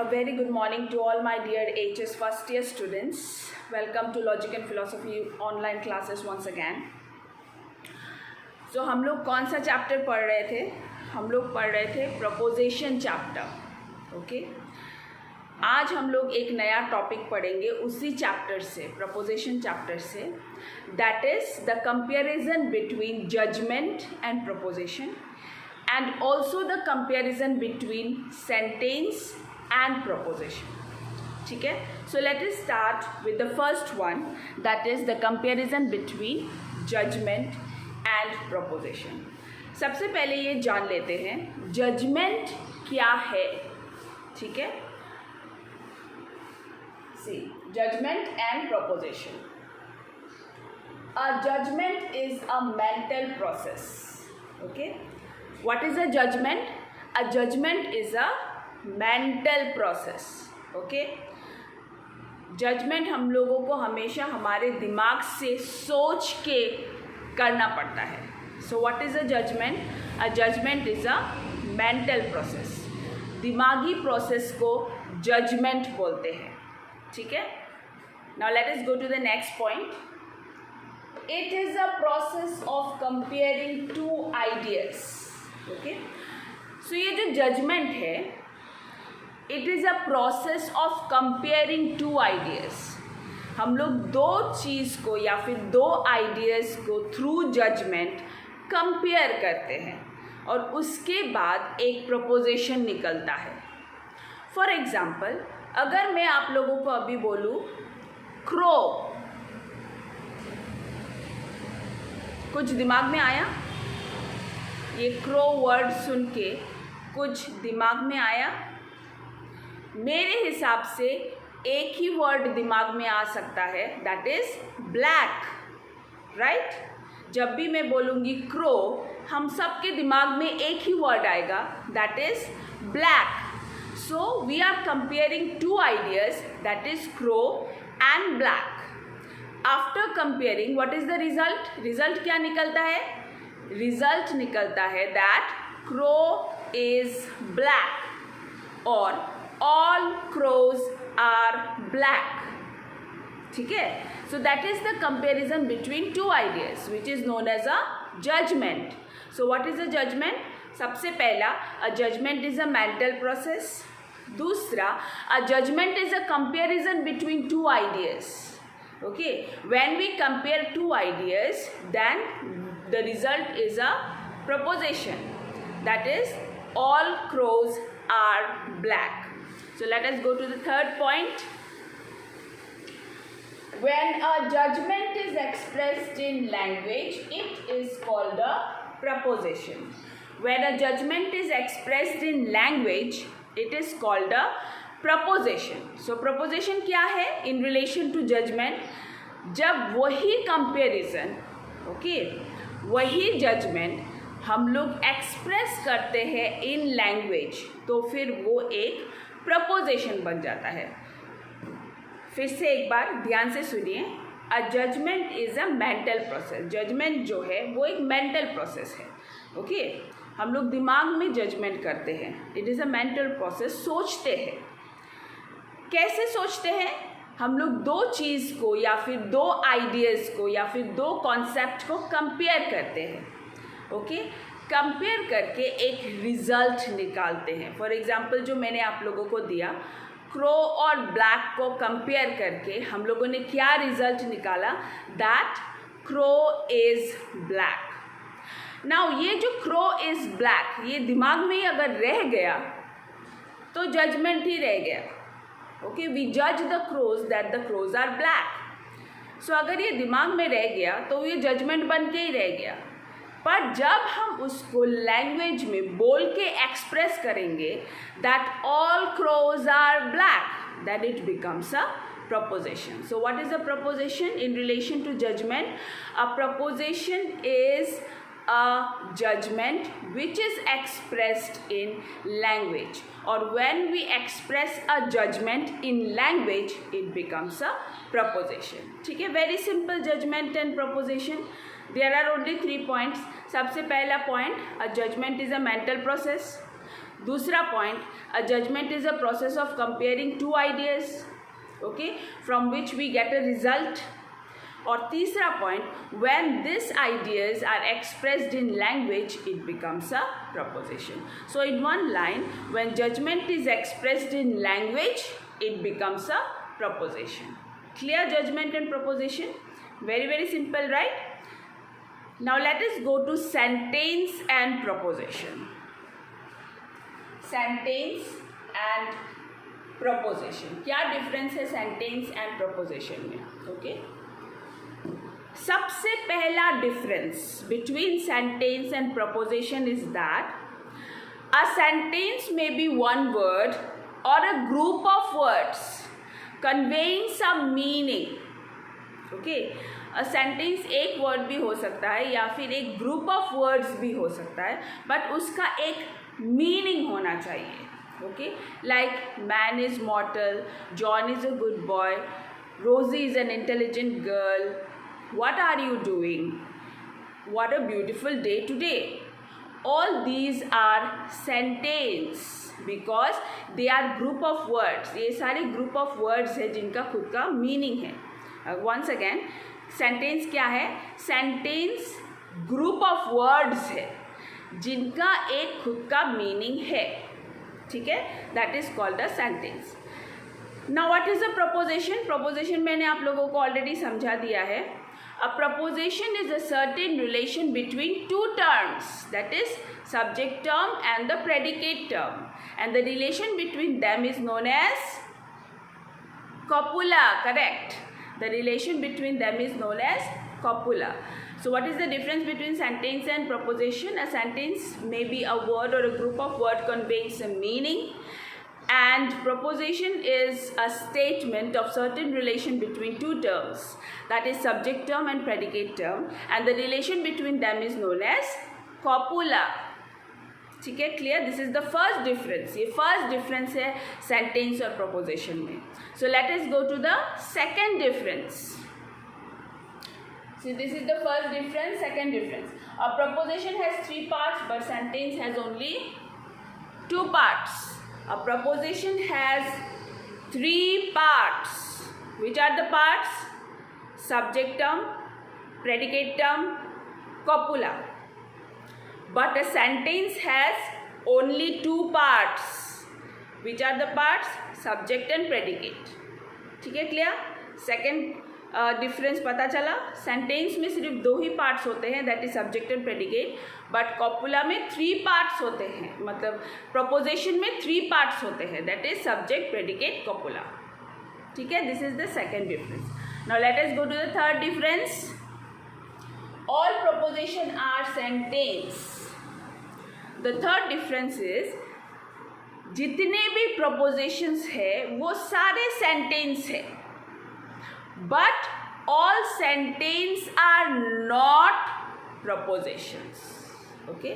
A very good morning to all my dear HS first year students. Welcome to Logic and Philosophy online classes once again. So हम लोग कौन सा chapter पढ़ रहे थे? हम लोग पढ़ रहे थे प्रपोजिशन चैप्टर. ओके, आज हम लोग एक नया टॉपिक पढ़ेंगे उसी चैप्टर से, प्रपोजिशन चैप्टर से. That is the comparison between judgement and proposition and also the comparison between sentence and proposition. ठीक है, so let us start with the first one, that is the comparison between judgment and proposition. सबसे पहले ये जान लेते हैं judgment क्या है. ठीक है, see judgment and proposition. A judgment is a mental process. Okay, what is a judgment? A judgment is a mental process. Okay, judgement हम लोगों को हमेशा हमारे दिमाग से सोच के करना पड़ता है. So what is a judgement? A judgement is a mental process. दिमागी प्रोसेस को जजमेंट बोलते हैं. ठीक है, now let us go to the next point. It is a process of comparing two ideas. Okay, so ये जो judgement है, it is a process of comparing two ideas. हम लोग दो चीज़ को या फिर दो आइडियाज़ को थ्रू जजमेंट कंपेयर करते हैं और उसके बाद एक प्रपोजिशन निकलता है. फॉर एग्ज़ाम्पल, अगर मैं आप लोगों को अभी बोलूँ क्रो, कुछ दिमाग में आया? ये क्रो वर्ड सुन के कुछ दिमाग में आया? मेरे हिसाब से एक ही वर्ड दिमाग में आ सकता है, दैट इज़ ब्लैक. राइट, जब भी मैं बोलूँगी क्रो, हम सबके दिमाग में एक ही वर्ड आएगा, that is black. So we are comparing two ideas, that is crow and black. After comparing what is the result? Result क्या निकलता है? रिजल्ट निकलता है दैट क्रो इज ब्लैक और ऑल क्रोज आर ब्लैक. ठीक है, so that is the comparison between two ideas which is known as a judgement. So what is a judgement? सबसे पहला, a judgement is a mental process. दूसरा, a judgement is a comparison between two ideas. Okay, when we compare two ideas, then the result is a proposition, that is all crows are black. So let us go to the third point. When a judgment is expressed in language, it is called a proposition. When a judgment is expressed in language, it is called a preposition. So preposition क्या है in relation to judgement? जब वही comparison, okay, वही judgement हम लोग express करते हैं in language, तो फिर वो एक प्रपोजिशन बन जाता है. फिर से एक बार ध्यान से सुनिए. A judgement is a mental process. Judgement जो है वो एक मेंटल प्रोसेस है. ओके, हम लोग दिमाग में जजमेंट करते हैं. It is a mental process. सोचते हैं. कैसे सोचते हैं? हम लोग दो चीज़ को या फिर दो आइडियाज़ को या फिर दो कॉन्सेप्ट को कंपेयर करते हैं. ओके, कंपेयर करके एक रिज़ल्ट निकालते हैं. फॉर एग्जांपल, जो मैंने आप लोगों को दिया, क्रो और ब्लैक को कंपेयर करके हम लोगों ने क्या रिज़ल्ट निकाला? That crow is black. Now ये जो क्रो इज़ ब्लैक, ये दिमाग में ही अगर रह गया तो जजमेंट ही रह गया. ओके, वी जज the crows that the crows are black. So अगर ये दिमाग में रह गया तो ये जजमेंट बन के ही रह गया. पर जब हम उसको लैंग्वेज में बोल के एक्सप्रेस करेंगे that all crows are black, that it becomes a proposition. So what is a proposition in relation to judgment? A proposition is a judgment which is expressed in language, or when we express a judgment in language, it becomes a proposition. ठीक है, very simple judgment and proposition. There are only 3 points. सबसे पहला point, a judgment is a mental process. दूसरा point, a judgement is a process of comparing two ideas, okay, from which we get a result. और तीसरा point, when this ideas are expressed in language it becomes a proposition. So in one line, when judgement is expressed in language it becomes a proposition. Clear judgement and proposition? Very very simple, right? Now let us go to sentence and proposition. Sentence and proposition. क्या difference है sentence and proposition में? Okay? सबसे पहला difference between sentence and proposition is that a sentence may be one word or a group of words conveying some meaning. Okay, a sentence एक word भी हो सकता है या फिर एक ग्रुप ऑफ वर्ड्स भी हो सकता है, बट उसका एक मीनिंग होना चाहिए. Okay, like man is mortal, John is a good boy, Rosy is an intelligent girl, what are you doing, what a beautiful day today. All these are sentence because they are group of words. ये सारे group of words है जिनका खुद का meaning है. Once again, sentence क्या है? Sentence group of words है जिनका एक खुद का मीनिंग है. ठीक है, that is called a sentence. Now what is a proposition? Proposition मैंने आप लोगों को ऑलरेडी समझा दिया है. A proposition is a certain relation between two terms, that is subject term and the predicate term, and the relation between them is known as copula. Correct. The relation between them is known as copula. So what is the difference between sentence and proposition? A sentence may be a word or a group of words conveying some meaning, and proposition is a statement of certain relation between two terms, that is subject term and predicate term, and the relation between them is known as copula. ठीक है, clear? This is the first difference. ये first difference है sentence और proposition में. So let us go to the second difference. So this is the first difference. Second difference, a proposition has 3 parts but sentence has only 2 parts. A proposition has 3 parts. Which are the parts? Subject term, predicate term, copula. But a sentence has only 2 parts. Which are the parts? Subject and predicate. ठीक है, clear? Second difference पता चला. Sentence में सिर्फ 2 ही parts होते हैं, that is subject and predicate, but copula में 3 parts होते हैं. मतलब प्रपोजिशन में 3 पार्ट्स होते हैं, that is subject, predicate, copula. ठीक है, this is the second difference. Now let us go to the third difference. All proposition are sentence. The third difference is जितने भी प्रपोजिशंस है वो सारे सेंटेंस है, but all sentence are not propositions. Okay,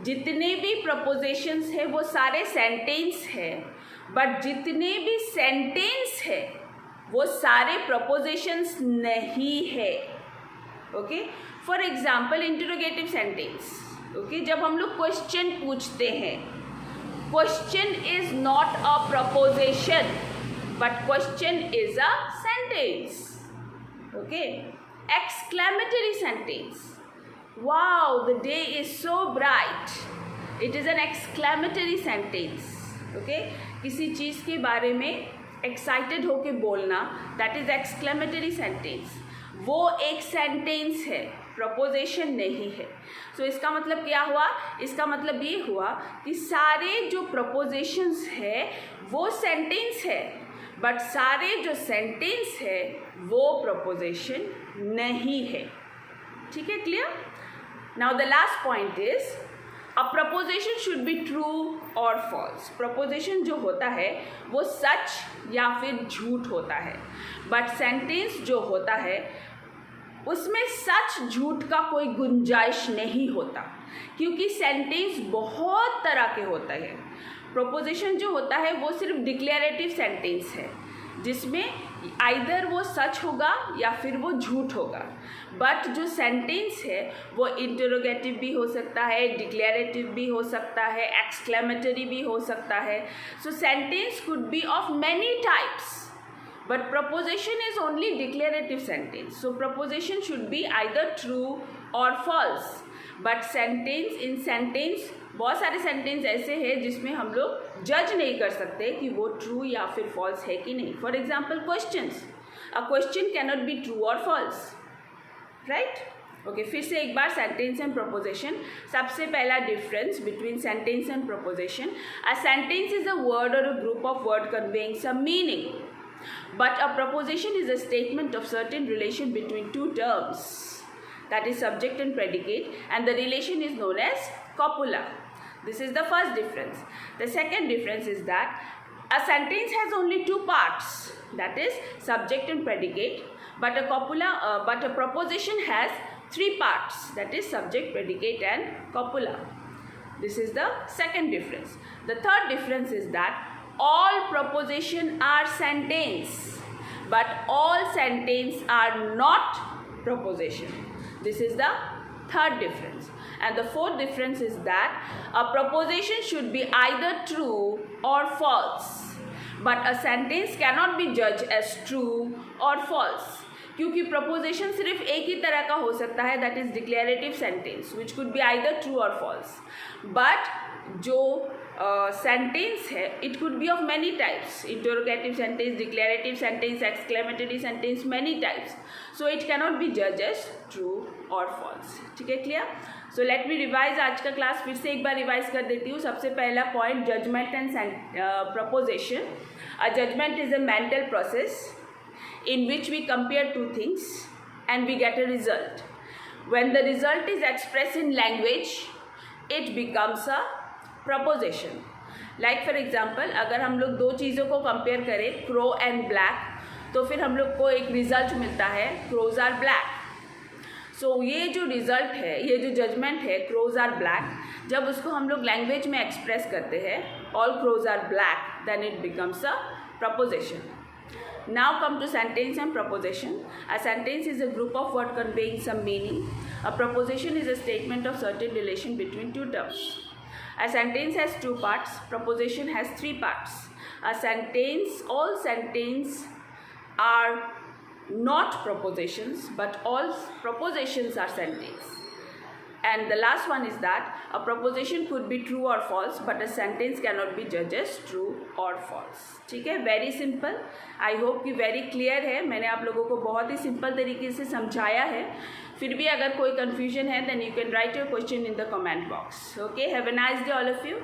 जितने भी प्रपोजिशंस है वो सारे सेंटेंस है, बट जितने भी सेंटेंस है वो सारे प्रपोजिशंस नहीं है. Okay, for example interrogative sentence. Okay, जब हम लोग क्वेश्चन पूछते हैं, question is not a preposition but question is a sentence. Okay, exclamatory sentence. Wow, the day is so bright. It is an exclamatory sentence. Okay, किसी चीज़ के बारे में excited होके बोलना, that is exclamatory sentence. वो एक sentence है, preposition नहीं है. सो इसका मतलब क्या हुआ? इसका मतलब ये हुआ कि सारे जो प्रपोजिशंस है वो सेंटेंस है, बट सारे जो सेंटेंस है वो प्रपोजिशन नहीं है. ठीक है, clear? Now the last point is a preposition should be true और फॉल्स. प्रपोजिशन जो होता है वो सच या फिर झूठ होता है, बट सेंटेंस जो होता है उसमें सच झूठ का कोई गुंजाइश नहीं होता, क्योंकि सेंटेंस बहुत तरह के होते हैं. प्रपोजिशन जो होता है वो सिर्फ डिक्लेरेटिव सेंटेंस है, जिसमें आइदर वो सच होगा या फिर वो झूठ होगा. बट जो सेंटेंस है वो इंटरोगेटिव भी हो सकता है, डिक्लेरेटिव भी हो सकता है, एक्सक्लेमेटरी भी हो सकता है. सो sentence could be of many types, but proposition is only declarative sentence. So proposition should be either true or false. But sentence बहुत सारे सेंटेंस ऐसे हैं जिसमें हम लोग जज नहीं कर सकते कि वो ट्रू या फिर फॉल्स है कि नहीं. For example questions. A question cannot be true और फॉल्स, राइट. ओके, फिर से एक बार सेंटेंस एंड प्रपोजिशन. सबसे पहला difference between sentence and proposition. A sentence is a word और a group of word conveying some meaning. But a proposition is a statement of certain relation between two terms, that is subject and predicate, and the relation is known as copula. This is the first difference. The second difference is that a sentence has only two parts, that is subject and predicate, but a proposition has three parts, that is subject, predicate and copula. This is the second difference. The third difference is that all proposition are sentence, but all sentence are not proposition. This is the third difference. And the fourth difference is that a proposition should be either true or false, but a sentence cannot be judged as true or false. क्योंकि preposition सिर्फ एक ही तरह का हो सकता है, that is declarative sentence which could be either true और false. But जो सेंटेंस है it could be of many types, interrogative sentence, declarative sentence, exclamatory sentence, many types. So it cannot be जज एज ट्रू और false. ठीक है, clear. So let me revise आज का class फिर से एक बार रिवाइज कर देती हूँ. सबसे पहला point, judgement and proposition. A judgement is a mental process in which we compare two things and we get a result. When the result is expressed in language, it becomes a proposition. Like for example, अगर हम लोग दो चीज़ों को compare करें, crow and black, तो फिर हम लोग को एक रिजल्ट मिलता है, crows are black. सो ये जो रिज़ल्ट है, ये जो जजमेंट है, crows are black, जब उसको हम लोग लैंग्वेज में एक्सप्रेस करते हैं, all crows are black, then it becomes a proposition. Now come to sentence and proposition. A sentence is a group of words conveying some meaning. A proposition is a statement of certain relation between two terms. A sentence has two parts. Proposition has three parts. All sentences are not propositions, but all propositions are sentences. And the last one is that a proposition could be true or false, but a sentence cannot be judged as true or false. ठीक है, very simple. I hope कि very clear है. मैंने आप लोगों को बहुत ही simple तरीके से समझाया है. फिर भी अगर कोई कन्फ्यूजन है then you can write your question in the comment box. Okay, have a nice day all of you.